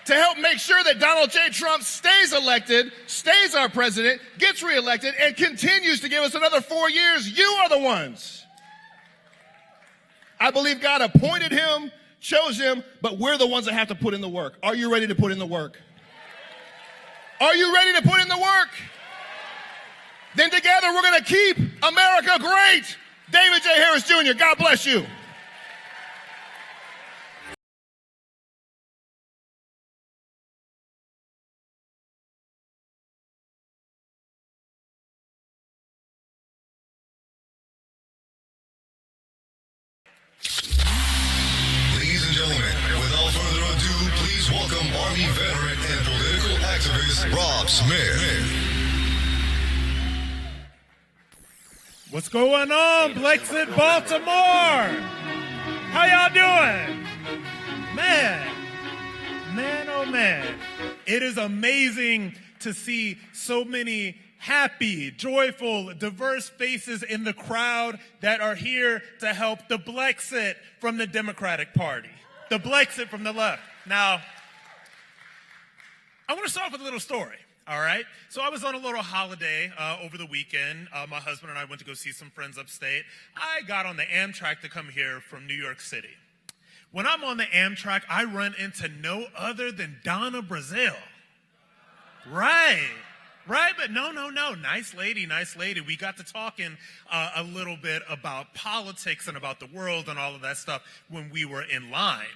to help make sure that Donald J. Trump stays elected, stays our president, gets reelected, and continues to give us another 4 years. You are the ones. I believe God appointed him, chose him, but we're the ones that have to put in the work. Are you ready to put in the work? Are you ready to put in the work? Then together we're going to keep America great. David J. Harris Jr., God bless you. Ladies and gentlemen, without further ado, please welcome Army veteran and political activist Rob Smith. What's going on, BLEXIT Baltimore? How y'all doing? Man, oh man. It is amazing to see so many happy, joyful, diverse faces in the crowd that are here to help the BLEXIT from the Democratic Party. The BLEXIT from the left. Now, I want to start off with a little story. All right. So I was on a little holiday over the weekend. My husband and I went to go see some friends upstate. I got on the Amtrak to come here from New York City. When I'm on the Amtrak, I run into no other than Donna Brazile. Right. But no. Nice lady. We got to talking a little bit about politics and about the world and all of that stuff when we were in line.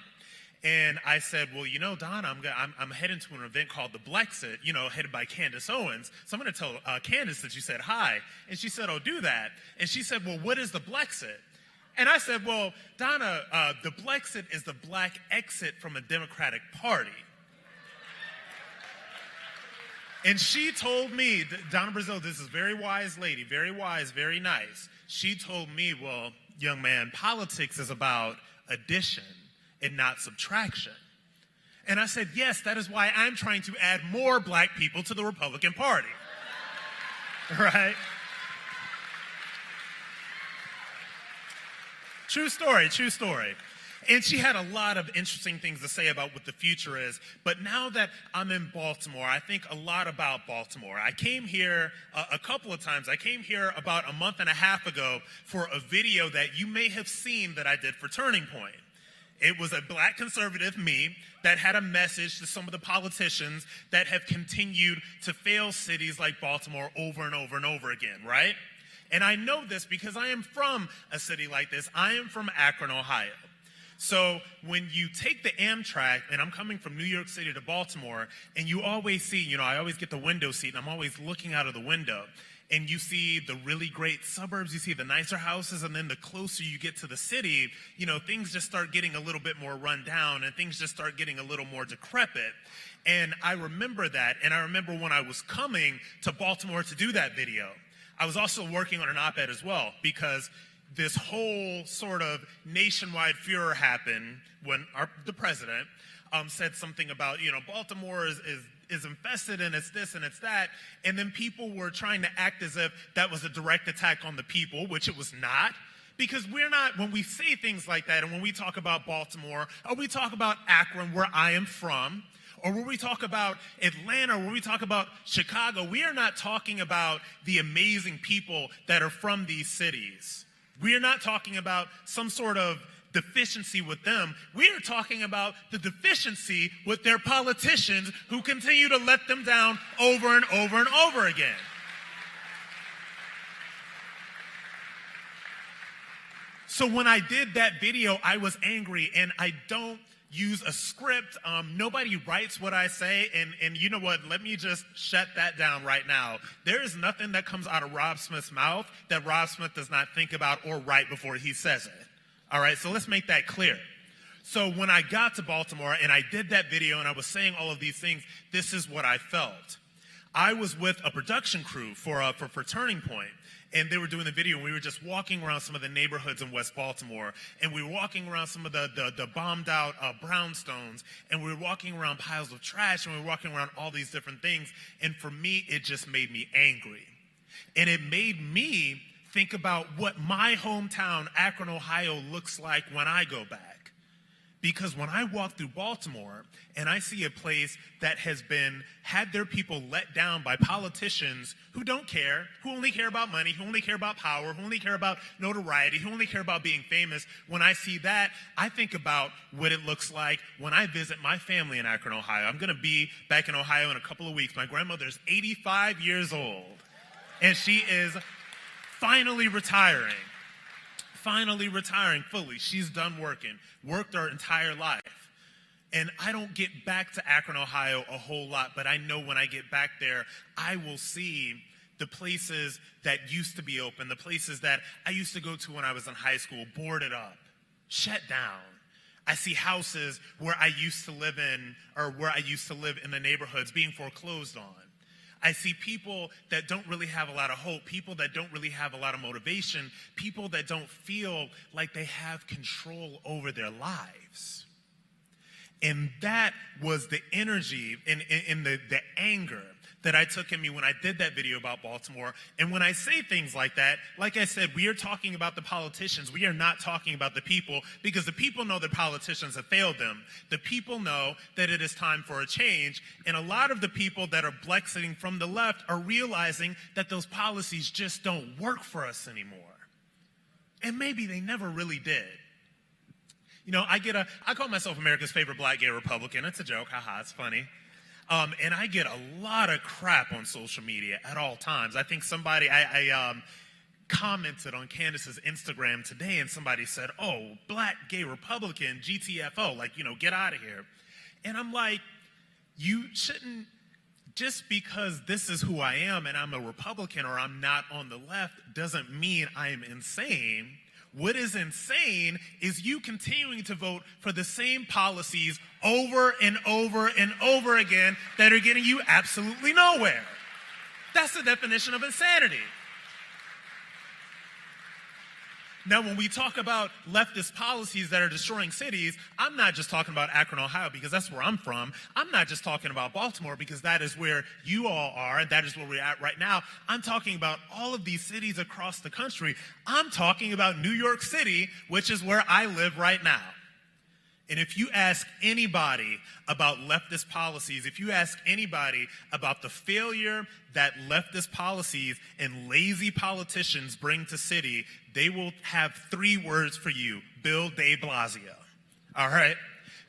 And I said, well, you know, Donna, I'm heading to an event called the BLEXIT, you know, headed by Candace Owens. So I'm going to tell Candace that you said hi. And she said, oh, do that. And she said, well, what is the BLEXIT? And I said, well, Donna, the BLEXIT is the black exit from a Democratic Party. And she told me, Donna Brazile, this is a very wise lady, very wise, very nice. She told me, well, young man, politics is about addition and not subtraction. And I said, yes, that is why I'm trying to add more black people to the Republican Party. Right? True story. And she had a lot of interesting things to say about what the future is. But now that I'm in Baltimore, I think a lot about Baltimore. I came here a couple of times. I came here about a month and a half ago for a video that you may have seen that I did for Turning Point. It was a black conservative, me, that had a message to some of the politicians that have continued to fail cities like Baltimore over and over and over again, right? And I know this because I am from a city like this. I am from Akron, Ohio. So when you take the Amtrak, and I'm coming from New York City to Baltimore, and you always see, you know, I always get the window seat, and I'm always looking out of the window. And you see the really great suburbs, you see the nicer houses, and then the closer you get to the city, you know, things just start getting a little bit more run down, and things just start getting a little more decrepit. And I remember that, and I remember when I was coming to Baltimore to do that video, I was also working on an op-ed as well, because this whole sort of nationwide furor happened when the president said something about, you know, Baltimore is infested and it's this and it's that. And then people were trying to act as if that was a direct attack on the people, which it was not. Because we're not, when we say things like that, and when we talk about Baltimore, or we talk about Akron, where I am from, or when we talk about Atlanta, or when we talk about Chicago, we are not talking about the amazing people that are from these cities. We are not talking about some sort of deficiency with them. We are talking about the deficiency with their politicians who continue to let them down over and over and over again. So when I did that video, I was angry, and I don't use a script. Nobody writes what I say, and you know what? Let me just shut that down right now. There is nothing that comes out of Rob Smith's mouth that Rob Smith does not think about or write before he says it. All right, so let's make that clear. So when I got to Baltimore and I did that video and I was saying all of these things, this is what I felt. I was with a production crew for Turning Point, and they were doing the video, and we were just walking around some of the neighborhoods in West Baltimore, and we were walking around some of the bombed out brownstones, and we were walking around piles of trash, and we were walking around all these different things, and for me, it just made me angry. And it made me think about what my hometown, Akron, Ohio, looks like when I go back. Because when I walk through Baltimore and I see a place that has had their people let down by politicians who don't care, who only care about money, who only care about power, who only care about notoriety, who only care about being famous, when I see that, I think about what it looks like when I visit my family in Akron, Ohio. I'm going to be back in Ohio in a couple of weeks. My grandmother's 85 years old, and she is finally retiring fully. She's done worked her entire life. And I don't get back to Akron, Ohio a whole lot, but I know when I get back there, I will see the places that used to be open, the places that I used to go to when I was in high school, boarded up, shut down. I see houses where I used to live in the neighborhoods being foreclosed on. I see people that don't really have a lot of hope, people that don't really have a lot of motivation, people that don't feel like they have control over their lives. And that was the energy and the anger that I took in me when I did that video about Baltimore. And when I say things like that, like I said, we are talking about the politicians. We are not talking about the people, because the people know that politicians have failed them. The people know that it is time for a change. And a lot of the people that are BLEXITing from the left are realizing that those policies just don't work for us anymore. And maybe they never really did. You know, I call myself America's favorite black gay Republican. It's a joke, haha, it's funny. And I get a lot of crap on social media at all times. I think I commented on Candace's Instagram today, and somebody said, "Oh, black gay Republican, GTFO, like, you know, get out of here." And I'm like, you shouldn't, just because this is who I am and I'm a Republican or I'm not on the left doesn't mean I am insane. What is insane is you continuing to vote for the same policies over and over and over again that are getting you absolutely nowhere. That's the definition of insanity. Now, when we talk about leftist policies that are destroying cities, I'm not just talking about Akron, Ohio, because that's where I'm from. I'm not just talking about Baltimore, because that is where you all are, and that is where we're at right now. I'm talking about all of these cities across the country. I'm talking about New York City, which is where I live right now. And if you ask anybody about leftist policies, if you ask anybody about the failure that leftist policies and lazy politicians bring to city, they will have 3 words for you: Bill de Blasio. All right?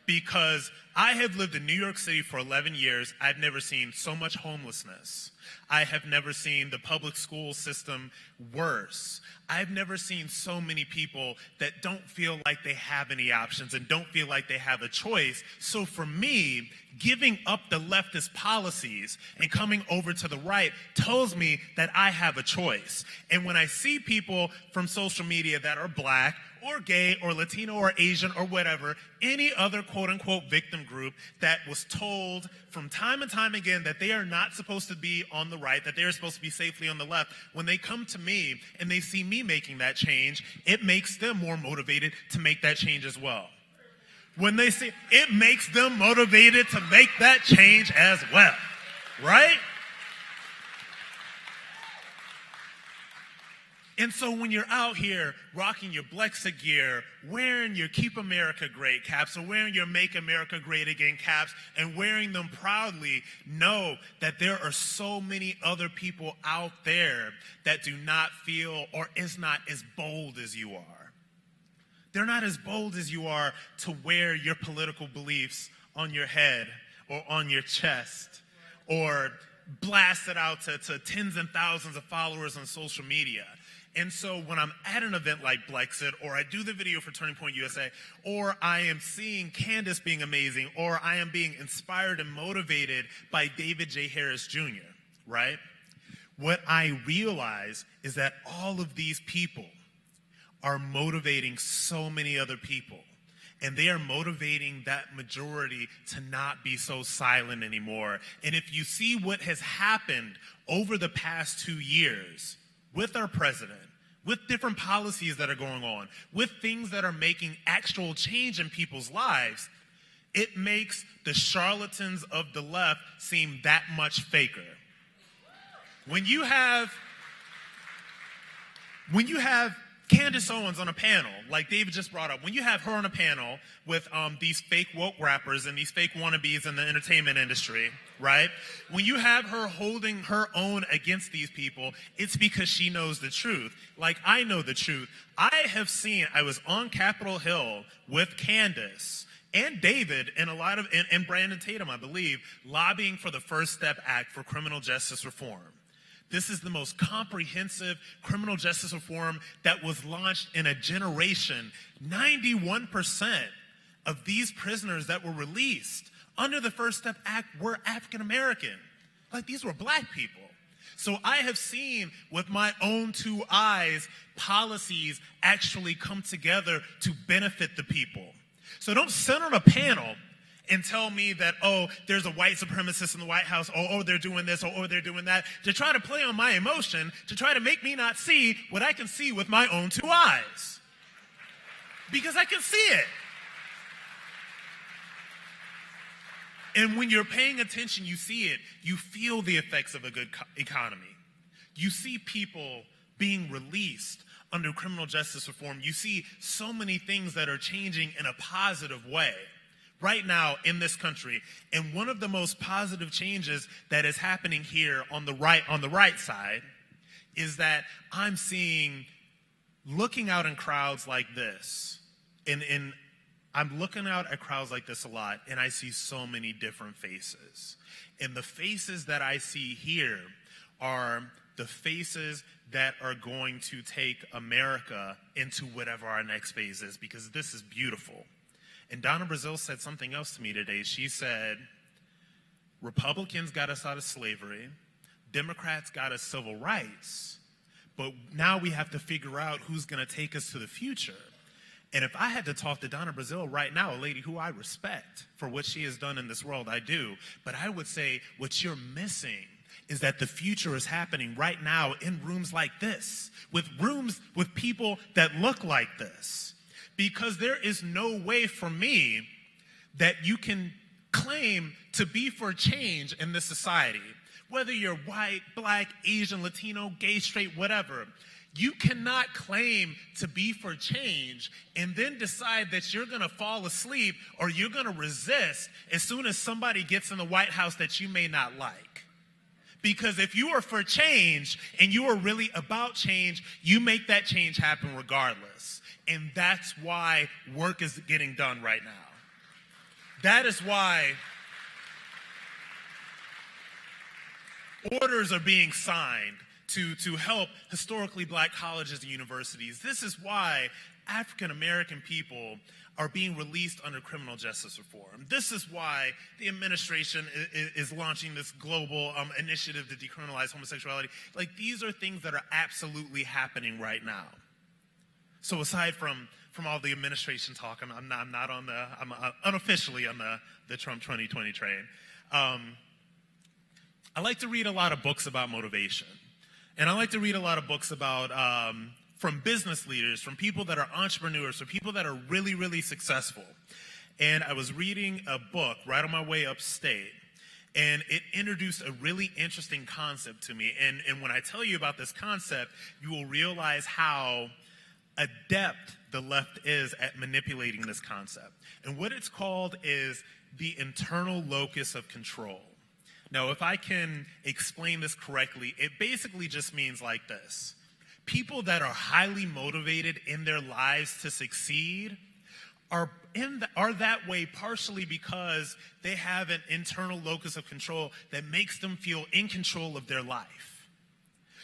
Because I have lived in New York City for 11 years. I've never seen so much homelessness. I have never seen the public school system worse. I've never seen so many people that don't feel like they have any options and don't feel like they have a choice. So for me, giving up the leftist policies and coming over to the right tells me that I have a choice. And when I see people from social media that are black or gay or Latino or Asian or whatever, any other quote-unquote victim group that was told from time and time again that they are not supposed to be on the right, that they are supposed to be safely on the left, when they come to me and they see me making that change, it makes them more motivated to make that change as well. When they see, it makes them motivated to make that change as well, right? And so when you're out here rocking your BLEXIT gear, wearing your Keep America Great caps, or wearing your Make America Great Again caps, and wearing them proudly, know that there are so many other people out there that do not feel or is not as bold as you are. They're not as bold as you are to wear your political beliefs on your head or on your chest or blast it out to tens and thousands of followers on social media. And so when I'm at an event like BLEXIT, or I do the video for Turning Point USA, or I am seeing Candace being amazing, or I am being inspired and motivated by David J. Harris Jr., right? What I realize is that all of these people are motivating so many other people. And they are motivating that majority to not be so silent anymore. And if you see what has happened over the past 2 years with our president, with different policies that are going on, with things that are making actual change in people's lives, it makes the charlatans of the left seem that much faker. When you have Candace Owens on a panel, like David just brought up, when you have her on a panel with these fake woke rappers and these fake wannabes in the entertainment industry, right? When you have her holding her own against these people, it's because she knows the truth. Like I know the truth. I was on Capitol Hill with Candace and David and and Brandon Tatum, I believe, lobbying for the First Step Act for criminal justice reform. This is the most comprehensive criminal justice reform that was launched in a generation. 91% of these prisoners that were released under the First Step Act were African American. Like these were black people. So I have seen with my own two eyes policies actually come together to benefit the people. So don't sit on a panel and tell me that, oh, there's a white supremacist in the White House, oh, they're doing this, oh, they're doing that, to try to play on my emotion, to try to make me not see what I can see with my own two eyes. Because I can see it. And when you're paying attention, you see it. You feel the effects of a good economy. You see people being released under criminal justice reform. You see so many things that are changing in a positive way right now in this country. And one of the most positive changes that is happening here on the right side is that I'm seeing, looking out in crowds like this, and I'm looking out at crowds like this a lot, and I see so many different faces. And the faces that I see here are the faces that are going to take America into whatever our next phase is, because this is beautiful. And Donna Brazile said something else to me today. She said, Republicans got us out of slavery, Democrats got us civil rights, but now we have to figure out who's going to take us to the future. And if I had to talk to Donna Brazile right now, a lady who I respect for what she has done in this world, I do, but I would say what you're missing is that the future is happening right now in rooms like this, with people that look like this. Because there is no way for me that you can claim to be for change in this society. Whether you're white, black, Asian, Latino, gay, straight, whatever, you cannot claim to be for change and then decide that you're going to fall asleep or you're going to resist as soon as somebody gets in the White House that you may not like. Because if you are for change and you are really about change, you make that change happen regardless. And that's why work is getting done right now. That is why orders are being signed to help historically black colleges and universities. This is why African American people are being released under criminal justice reform. This is why the administration is launching this global initiative to decriminalize homosexuality. Like, these are things that are absolutely happening right now. So aside from all the administration talk, I'm unofficially on the Trump 2020 train. I like to read a lot of books about motivation. And I like to read a lot of books about, from business leaders, from people that are entrepreneurs, from people that are really, really successful. And I was reading a book right on my way upstate, and it introduced a really interesting concept to me. And when I tell you about this concept, you will realize how adept the left is at manipulating this concept. And what it's called is the internal locus of control. Now, if I can explain this correctly, it basically just means like this. People that are highly motivated in their lives to succeed are that way partially because they have an internal locus of control that makes them feel in control of their life.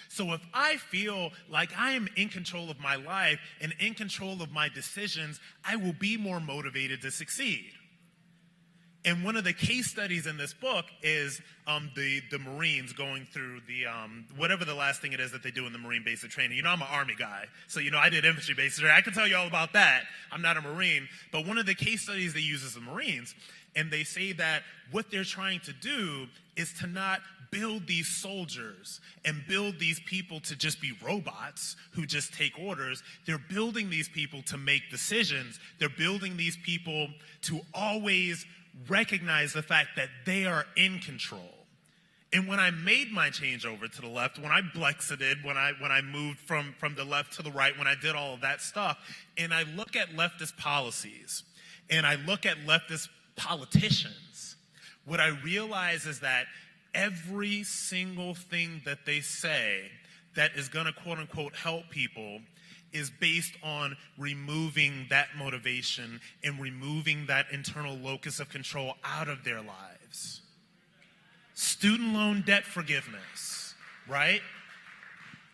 So if I feel like I am in control of my life and in control of my decisions, I will be more motivated to succeed. And one of the case studies in this book is the Marines going through the, whatever the last thing it is that they do in the Marine basic training. You know, I'm an Army guy, so, you know, I did infantry basic training. I can tell you all about that. I'm not a Marine. But one of the case studies they use is the Marines, and they say that what they're trying to do is to not build these soldiers and build these people to just be robots who just take orders. They're building these people to make decisions. They're building these people to always recognize the fact that they are in control. And when I made my change over to the left, when I BLEXITed, when I moved from the left to the right, when I did all of that stuff, and I look at leftist policies, and I look at leftist politicians, what I realize is that every single thing that they say that is going to quote unquote help people is based on removing that motivation and removing that internal locus of control out of their lives. Student loan debt forgiveness, right?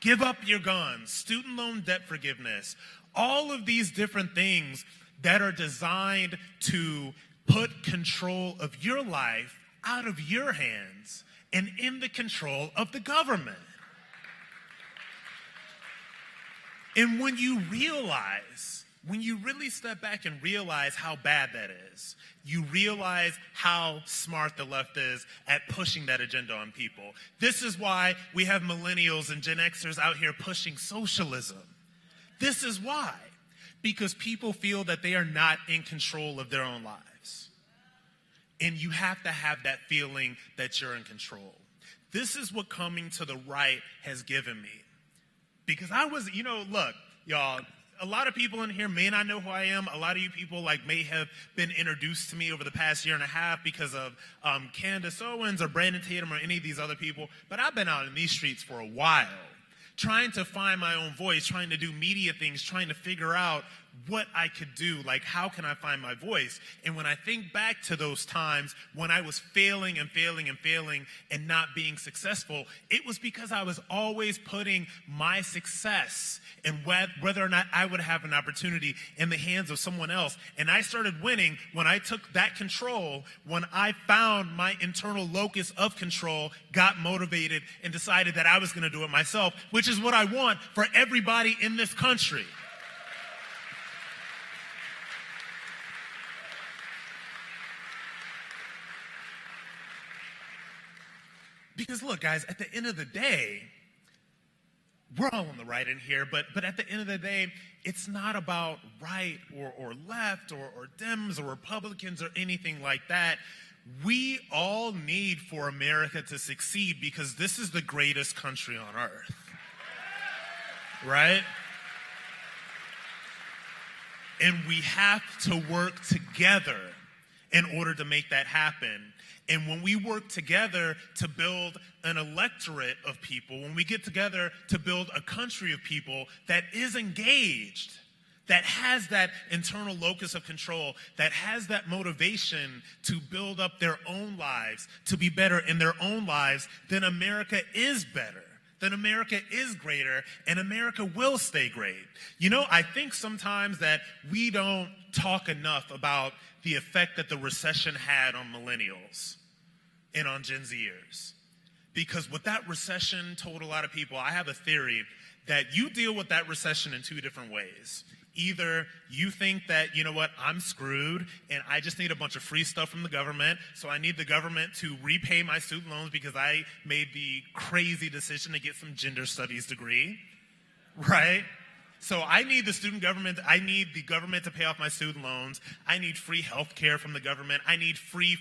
Give up your guns, student loan debt forgiveness, all of these different things that are designed to put control of your life out of your hands and in the control of the government. And when you really step back and realize how bad that is, you realize how smart the left is at pushing that agenda on people. This is why we have millennials and Gen Xers out here pushing socialism. This is why. Because people feel that they are not in control of their own lives. And you have to have that feeling that you're in control. This is what coming to the right has given me. Because I was, look, y'all, a lot of people in here may not know who I am. A lot of you people may have been introduced to me over the past year and a half because of Candace Owens or Brandon Tatum or any of these other people. But I've been out in these streets for a while, trying to find my own voice, trying to do media things, trying to figure out what I could do, how can I find my voice? And when I think back to those times when I was failing and not being successful, it was because I was always putting my success and whether or not I would have an opportunity in the hands of someone else. And I started winning when I took that control, when I found my internal locus of control, got motivated, and decided that I was going to do it myself, which is what I want for everybody in this country. Because look, guys, at the end of the day, we're all on the right in here, but at the end of the day, it's not about right or left or Dems or Republicans or anything like that. We all need for America to succeed because this is the greatest country on earth, right? And we have to work together in order to make that happen. And when we work together to build an electorate of people, when we get together to build a country of people that is engaged, that has that internal locus of control, that has that motivation to build up their own lives, to be better in their own lives, then America is better. Then America is greater, and America will stay great. I think sometimes that we don't talk enough about the effect that the recession had on millennials and on Gen Zers. Because what that recession told a lot of people, I have a theory that you deal with that recession in two different ways. Either you think that, I'm screwed and I just need a bunch of free stuff from the government, so I need the government to repay my student loans because I made the crazy decision to get some gender studies degree, right? So I need the government to pay off my student loans. I need free health care from the government. I need free.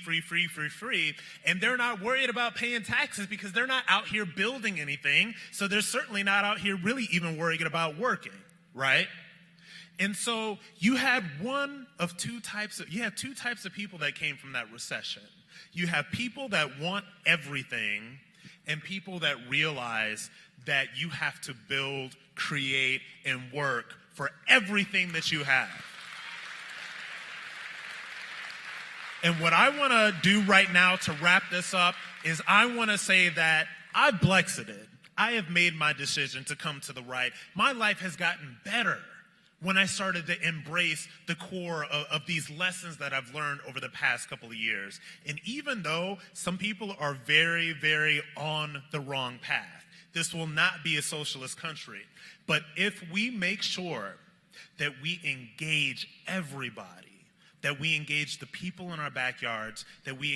And they're not worried about paying taxes because they're not out here building anything. So they're certainly not out here really even worried about working, right? And so you had two types of people that came from that recession. You have people that want everything and people that realize that you have to build, create, and work for everything that you have. And what I want to do right now to wrap this up is I want to say that I've BLEXITed. I have made my decision to come to the right. My life has gotten better when I started to embrace the core of these lessons that I've learned over the past couple of years. And even though some people are very, very on the wrong path, this will not be a socialist country. But if we make sure that we engage everybody, that we engage the people in our backyards, that we